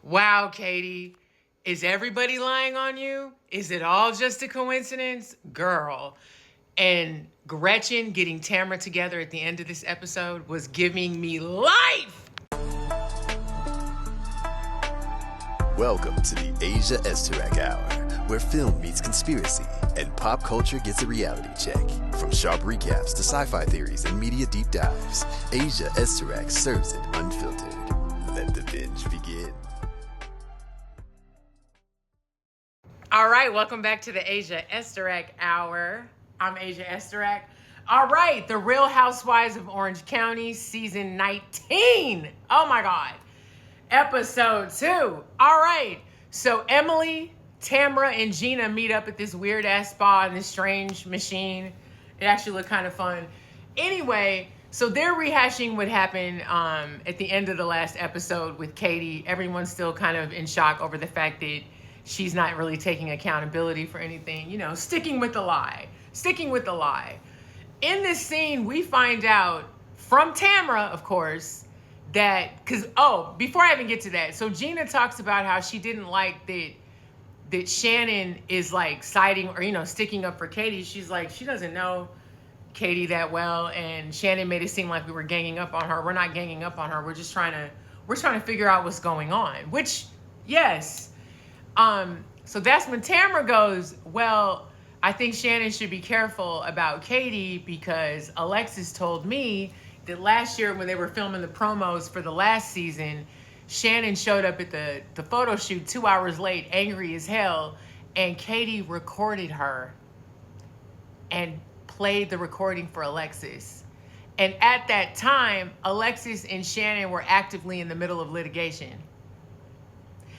Wow, Katie. Is everybody lying on you? Is it all just a coincidence? Girl. And Gretchen getting Tamra together at the end of this episode was giving me life. Welcome to the Asia Esterak Hour, where film meets conspiracy and pop culture gets a reality check. From sharp recaps to sci-fi theories and media deep dives, Asia Esterak serves it unfiltered. Let the binge begin. All right, welcome back to the Asia Esterak Hour. I'm Asia Esterak. All right, The Real Housewives of Orange County, season 19. Oh my God. Episode 2. All right, so Emily, Tamra, and Gina meet up at this weird-ass spa in this strange machine. It actually looked kind of fun. Anyway, so they're rehashing what happened at the end of the last episode with Katie. Everyone's still kind of in shock over the fact that she's not really taking accountability for anything, you know, sticking with the lie. In this scene, we find out from Tamra, of course, that, before I even get to that, so Gina talks about how she didn't like that Shannon is like siding or, you know, sticking up for Katie. She's like, she doesn't know Katie that well, and Shannon made it seem like we were ganging up on her. We're not ganging up on her. We're just trying to figure out what's going on, which, yes. So that's when Tamra goes, well, I think Shannon should be careful about Katie because Alexis told me that last year when they were filming the promos for the last season, Shannon showed up at the photo shoot 2 hours late, angry as hell, and Katie recorded her and played the recording for Alexis. And at that time, Alexis and Shannon were actively in the middle of litigation.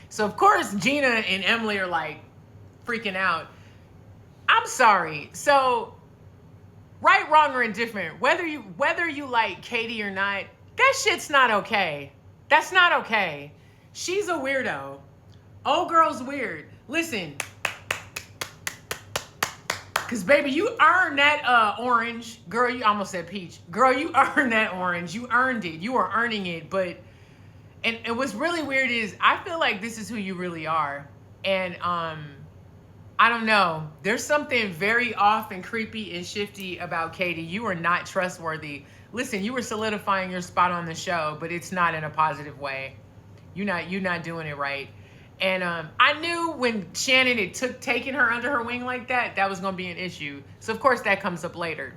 So of course, Gina and Emily are like freaking out. I'm sorry. So right, wrong, or indifferent, whether you like Katie or not, that shit's not okay. That's not okay. She's a weirdo. Old girl's weird. Listen, because baby, you earned that orange. Girl, you almost said peach. Girl, you earned that orange. You earned it. You are earning it. And what's really weird is I feel like this is who you really are. And I don't know. There's something very off and creepy and shifty about Katie. You are not trustworthy. Listen, you were solidifying your spot on the show, but it's not in a positive way. You're not doing it right. And I knew when Shannon had taken her under her wing like that was going to be an issue. So of course that comes up later.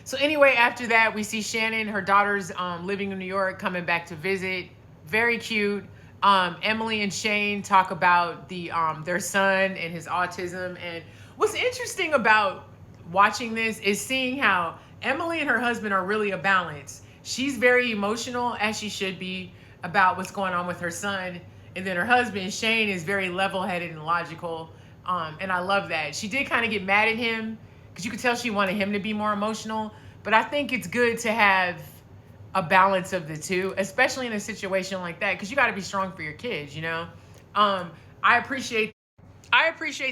So anyway, after that, we see Shannon, her daughter's living in New York, coming back to visit. Very cute. Emily and Shane talk about their son and his autism. And what's interesting about watching this is seeing how Emily and her husband are really a balance. She's very emotional, as she should be, about what's going on with her son. And then her husband, Shane, is very level-headed and logical. And I love that. She did kind of get mad at him because you could tell she wanted him to be more emotional. But I think it's good to have a balance of the two, especially in a situation like that, because you got to be strong for your kids, you know? I appreciate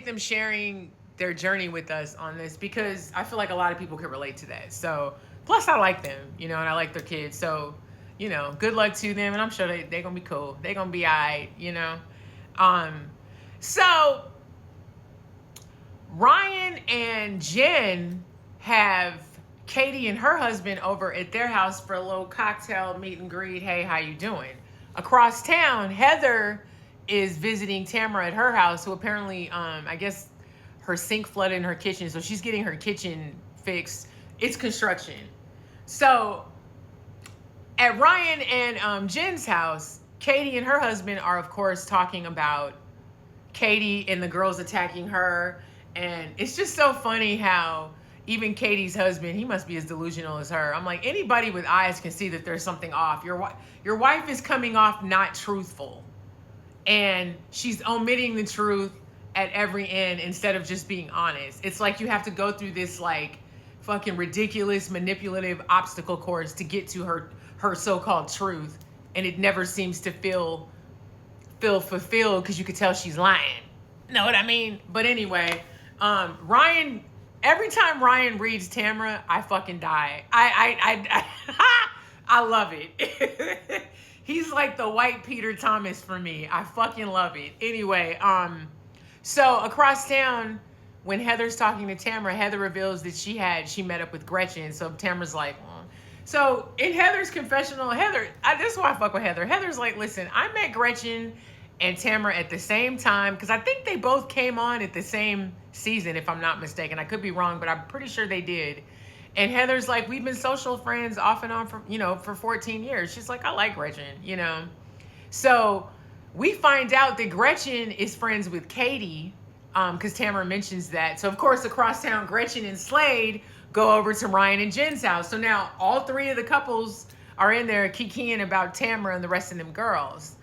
them sharing their journey with us on this because I feel like a lot of people could relate to that. So, plus I like them, you know, and I like their kids. So, you know, good luck to them, and I'm sure they're going to be cool. They're going to be all right, you know? So, Ryan and Jen have Katie and her husband over at their house for a little cocktail meet and greet. Hey, how you doing? Across town, Heather is visiting Tamra at her house, who apparently, I guess her sink flooded in her kitchen, so she's getting her kitchen fixed. It's construction. So at Ryan and Jen's house, Katie and her husband are, of course, talking about Katie and the girls attacking her. And it's just so funny how even Katie's husband, he must be as delusional as her. I'm like, anybody with eyes can see that there's something off. Your wife is coming off not truthful. And she's omitting the truth at every end instead of just being honest. It's like you have to go through this like fucking ridiculous, manipulative obstacle course to get to her so-called truth. And it never seems to feel fulfilled because you could tell she's lying. Know what I mean? But anyway, Ryan, every time Ryan reads Tamra, I fucking die. I love it. He's like the white Peter Thomas for me. I fucking love it. Anyway, so across town, when Heather's talking to Tamra, Heather reveals that she met up with Gretchen. So Tamra's like, So in Heather's confessional, this is why I fuck with Heather. Heather's like, listen, I met Gretchen and Tamra at the same time, because I think they both came on at the same season, if I'm not mistaken. I could be wrong, but I'm pretty sure they did. And Heather's like, we've been social friends off and on for 14 years. She's like, I like Gretchen, So we find out that Gretchen is friends with Katie, because Tamra mentions that. So of course, across town, Gretchen and Slade go over to Ryan and Jen's house. So now all three of the couples are in there kikiing about Tamra and the rest of them girls.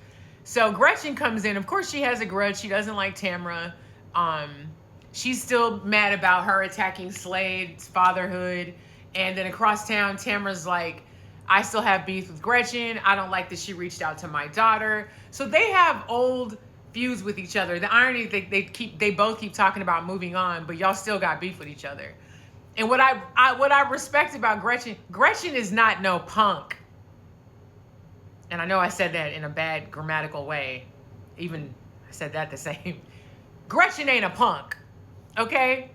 So Gretchen comes in. Of course, she has a grudge. She doesn't like Tamra. She's still mad about her attacking Slade's fatherhood. And then across town, Tamra's like, I still have beef with Gretchen. I don't like that she reached out to my daughter. So they have old feuds with each other. The irony, they both keep talking about moving on, but y'all still got beef with each other. And what I respect about Gretchen is not no punk. And I know I said that in a bad grammatical way. Even I said that the same. Gretchen ain't a punk. Okay?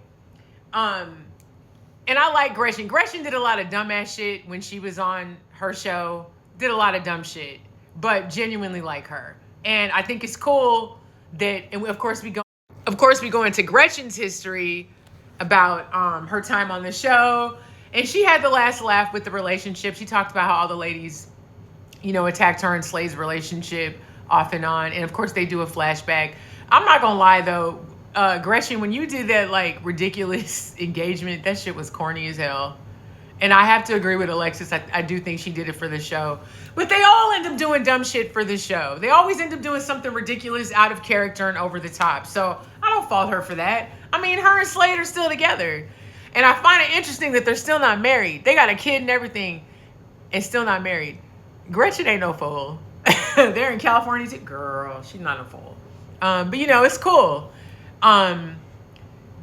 And I like Gretchen. Gretchen did a lot of dumbass shit when she was on her show. Did a lot of dumb shit. But genuinely like her. And I think it's cool that, and of course we go into Gretchen's history about her time on the show. And she had the last laugh with the relationship. She talked about how all the ladies, attacked her and Slade's relationship off and on. And of course they do a flashback. I'm not gonna lie though, Gretchen, when you did that like ridiculous engagement, that shit was corny as hell. And I have to agree with Alexis. I do think she did it for the show. But they all end up doing dumb shit for the show. They always end up doing something ridiculous, out of character, and over the top. So I don't fault her for that. I mean, her and Slade are still together. And I find it interesting that they're still not married. They got a kid and everything and still not married. Gretchen ain't no fool. They're in California too. Girl, she's not a fool. But it's cool. But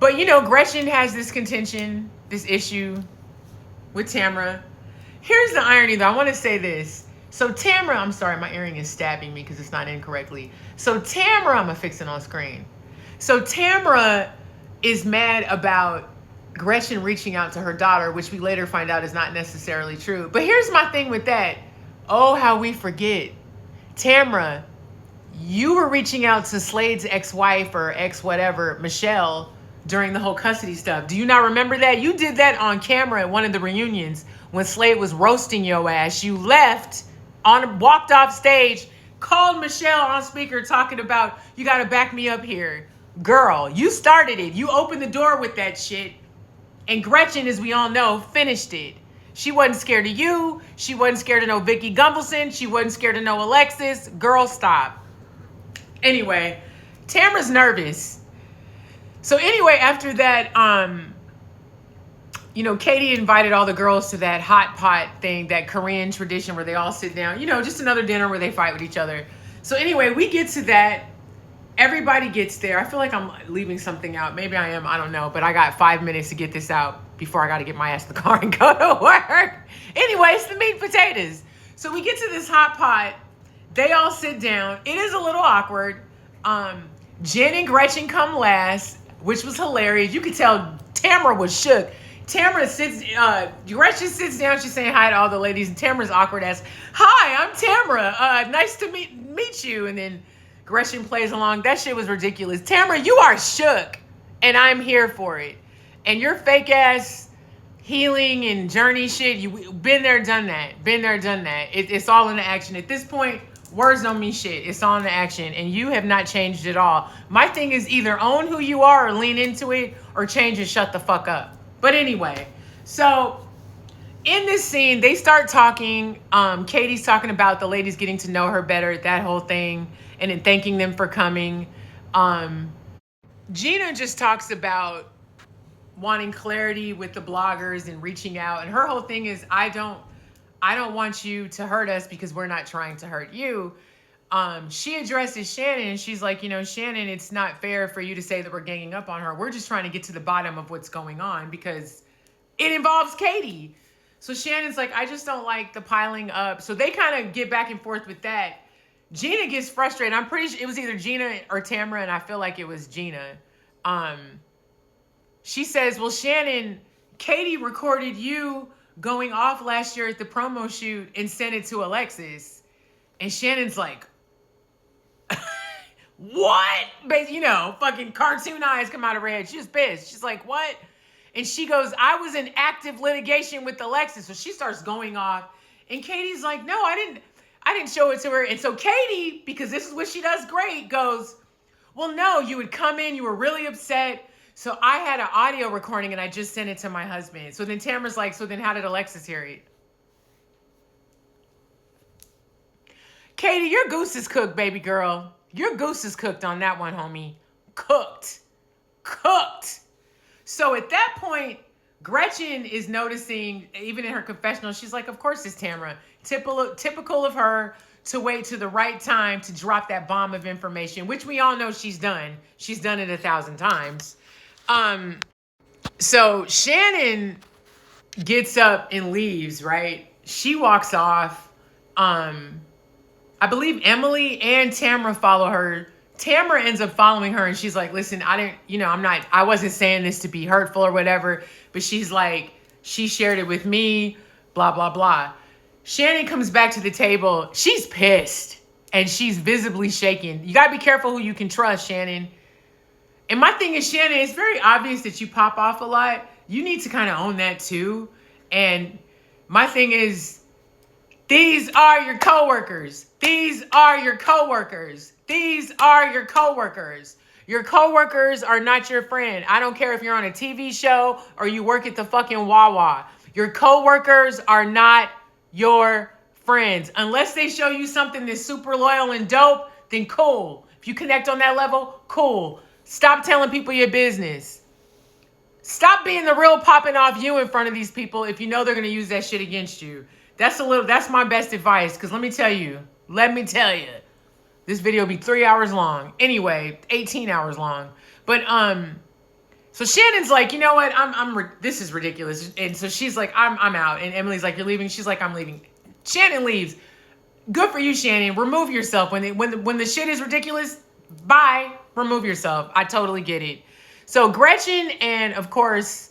Gretchen has this contention, this issue with Tamra. Here's the irony though. I want to say this. So Tamra, I'm sorry, my earring is stabbing me because it's not in correctly. So Tamra, I'm gonna fix it on screen. So Tamra is mad about Gretchen reaching out to her daughter, which we later find out is not necessarily true. But here's my thing with that. Oh, how we forget. Tamra, you were reaching out to Slade's ex-wife or ex-whatever, Michelle, during the whole custody stuff. Do you not remember that? You did that on camera at one of the reunions when Slade was roasting your ass. You left, walked off stage, called Michelle on speaker talking about, you got to back me up here. Girl, you started it. You opened the door with that shit. And Gretchen, as we all know, finished it. She wasn't scared of you. She wasn't scared of no Vicky Gumbelson. She wasn't scared of no Alexis. Girl, stop. Anyway, Tamra's nervous. So anyway, after that, Katie invited all the girls to that hot pot thing, that Korean tradition where they all sit down, just another dinner where they fight with each other. So anyway, we get to that. Everybody gets there. I feel like I'm leaving something out. Maybe I am. I don't know. But I got 5 minutes to get this out before I got to get my ass in the car and go to work. Anyway, it's the meat and potatoes. So we get to this hot pot. They all sit down. It is a little awkward. Jen and Gretchen come last, which was hilarious. You could tell Tamra was shook. Gretchen sits down. She's saying hi to all the ladies. And Tamra's awkward as, hi, I'm Tamra. Nice to meet you. And then Gretchen plays along. That shit was ridiculous. Tamra, you are shook. And I'm here for it. And your fake ass healing and journey shit, you been there, done that. Been there, done that. It's all in the action. At this point, words don't mean shit. It's all in the action. And you have not changed at all. My thing is either own who you are or lean into it or change and shut the fuck up. But anyway, so in this scene, they start talking. Katie's talking about the ladies getting to know her better, that whole thing, and then thanking them for coming. Gina just talks about wanting clarity with the bloggers and reaching out. And her whole thing is, I don't want you to hurt us because we're not trying to hurt you. She addresses Shannon and she's like, Shannon, it's not fair for you to say that we're ganging up on her. We're just trying to get to the bottom of what's going on because it involves Katie. So Shannon's like, I just don't like the piling up. So they kind of get back and forth with that. Gina gets frustrated. I'm pretty sure it was either Gina or Tamra, and I feel like it was Gina. She says, well, Shannon, Katie recorded you going off last year at the promo shoot and sent it to Alexis. And Shannon's like, what? But, you know, fucking cartoon eyes come out of her head. She's pissed. She's like, what? And she goes, I was in active litigation with Alexis. So she starts going off. And Katie's like, no, I didn't show it to her. And so Katie, because this is what she does great, goes, well, no, you would come in. You were really upset. So I had an audio recording and I just sent it to my husband. So then Tamra's like, so then how did Alexis hear it? Katie, your goose is cooked, baby girl. Your goose is cooked on that one, homie. Cooked. So at that point, Gretchen is noticing, even in her confessional, she's like, of course it's Tamra. Typical of her to wait to the right time to drop that bomb of information, which we all know she's done. She's done it 1,000 times. So Shannon gets up and leaves, right? She walks off. I believe Emily and Tamra follow her. Tamra ends up following her and she's like, listen, I wasn't saying this to be hurtful or whatever, but she's like, she shared it with me, blah, blah, blah. Shannon comes back to the table. She's pissed and she's visibly shaken. You got to be careful who you can trust, Shannon. And my thing is, Shannon, it's very obvious that you pop off a lot. You need to kind of own that too. And my thing is, these are your coworkers. These are your coworkers. These are your coworkers. Your coworkers are not your friend. I don't care if you're on a TV show or you work at the fucking Wawa. Your coworkers are not your friends. Unless they show you something that's super loyal and dope, then cool. If you connect on that level, cool. Stop telling people your business. Stop being the real popping off you in front of these people if you know they're going to use that shit against you. That's my best advice. Because let me tell you, this video will be 3 hours long. Anyway, 18 hours long. But, so Shannon's like, you know what? This is ridiculous. And so she's like, I'm out. And Emily's like, you're leaving? She's like, I'm leaving. Shannon leaves. Good for you, Shannon. Remove yourself. When the shit is ridiculous, bye. Remove yourself. I totally get it. So Gretchen and, of course,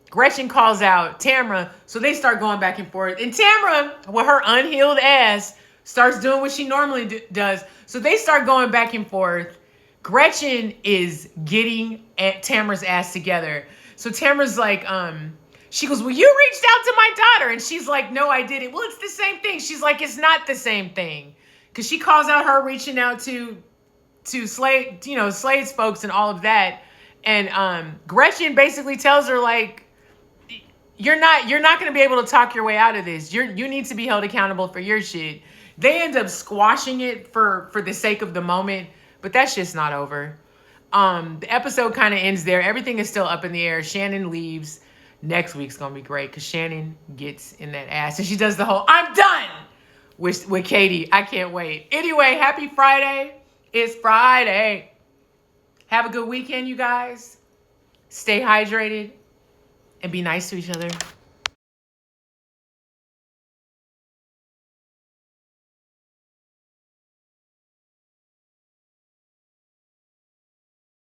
Gretchen calls out Tamra. So they start going back and forth. And Tamra, with her unhealed ass, starts doing what she normally does. So they start going back and forth. Gretchen is getting Tamra's ass together. So Tamra's like, she goes, well, you reached out to my daughter. And she's like, no, I didn't. Well, it's the same thing. She's like, it's not the same thing. Because she calls out her reaching out to Slade, Slade's folks and all of that. And Gretchen basically tells her, like, you're not going to be able to talk your way out of this. You need to be held accountable for your shit. They end up squashing it for the sake of the moment, but that's just not over. The episode kind of ends there. Everything is still up in the air. Shannon leaves. Next week's going to be great because Shannon gets in that ass. And she does the whole, I'm done with Katie. I can't wait. Anyway, happy Friday. It's Friday. Have a good weekend, you guys. Stay hydrated and be nice to each other.